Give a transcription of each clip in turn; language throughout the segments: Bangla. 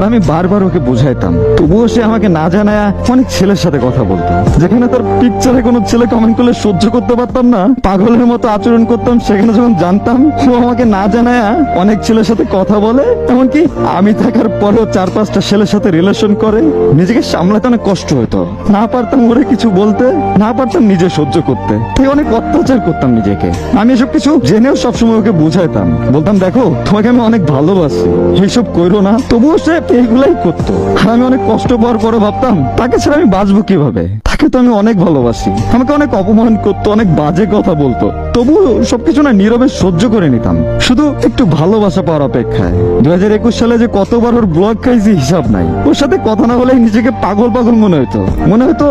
আমি বারবার ওকে বুঝাইতাম, তবুও সে আমাকে না জানায় অনেক ছেলের সাথে কথা বলতো। যেখানে তার পিকচারে কোনো ছেলে কমেন্ট করলে সহ্য করতে পারতাম না, পাগলের মতো আচরণ করতাম, সেখানে যখন জানতাম ও আমাকে না জানায় অনেক ছেলের সাথে কথা বলে, এমনকি আমি থাকার পরেও 4-5টা ছেলের সাথে রিলেশন করে, নিজেকে সামলাতে অনেক কষ্ট হতো। না পারতাম ওরে কিছু বলতে, না পারতাম নিজে সহ্য করতে, তাই অনেক অত্যাচার করতাম নিজেকে। আমি এসব কিছু জেনেও সবসময় ওকে বুঝাইতাম, বলতাম দেখো তোমাকে আমি অনেক ভালোবাসি, এইসব কইরো না। তবুও সে এইগুলাই করতো। আর আমি অনেক কষ্ট পাওয়ার পরে ভাবতাম তাকে ছাড়া আমি বাঁচবো কিভাবে, তাকে তো আমি অনেক ভালোবাসি। আমাকে অনেক অপমান করতো, অনেক বাজে কথা বলতো, তবুও সবকিছু না নীরবে সহ্য করে নিতাম, শুধু একটু ভালোবাসা পাওয়ার অপেক্ষায়। 2021 সালে যে কতবার ওর ব্লগ খাইছি হিসাব নাই। ওর সাথে কথা না বলে নিজেকে পাগল পাগল মনে হতো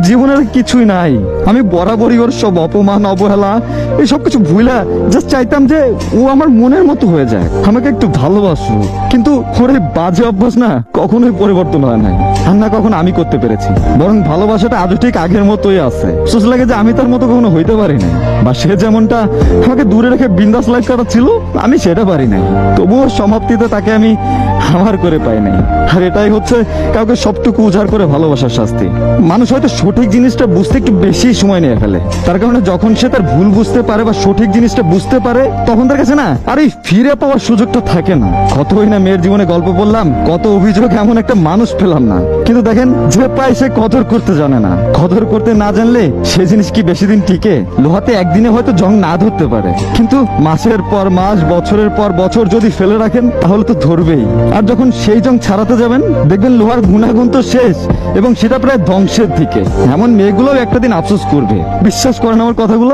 জীবনের কিছুই নাই। আমি বরাবরই ওর সব অপমান অবহেলা এই সব কিছু ভুলা জাস্ট চাইতাম যে ও আমার মনের মতো হয়ে যায়, আমাকে একটু ভালোবাসো। কিন্তু ওর এই বাজে অভ্যাস না কখনোই পরিবর্তন হয় নাই, আর না কখনো আমি করতে পেরেছি। বরং ভালোবাসাটা আজও ঠিক আগের মতোই আছে। সোচ লাগে যে আমি তার মতো কখনো হইতে পারি নাই, বা সে যেমনটা আমাকে দূরে রেখে বিন্দাস লাইফ কাটাচ্ছিল আমি সেটা পারি নাই। তবুও সমাপ্তিতে তাকে আমি আমার করে পাই নাই। আর এটাই হচ্ছে কাউকে সবটুকু উজাড় করে ভালোবাসার শাস্তি। মানুষ হয়তো সঠিক জিনিসটা বুঝতে একটু বেশি সময় নিয়ে ফেলে, তার কারণে যখন সে তার ভুল বুঝতে পারে বা সঠিক জিনিসটা বুঝতে পারে, তখন তার কাছে না আর এই ফিরে পাওয়ার সুযোগটা থাকে না। কতই না মেয়ের জীবনে গল্প বললাম, কত অভিযোগ, এমন একটা মানুষ পেলাম না। কিন্তু দেখেন, যে পায় সে কদর করতে জানে না। কদর করতে না জানলে সে জিনিস কি বেশি দিন টিকে? লোহাতে একদিনে হয়তো জং না ধরতে পারে, কিন্তু মাসের পর মাস, বছরের পর বছর যদি ফেলে রাখেন তাহলে তো ধরবেই। আর যখন সেই জং ছাড়াতে যাবেন দেখবেন লোহার গুণাগুণ তো শেষ, এবং সেটা প্রায় ধ্বংসের দিকে। এমন মেয়েগুলোও একটা দিন আফসোস করবে। বিশ্বাস করেন আমার কথাগুলো?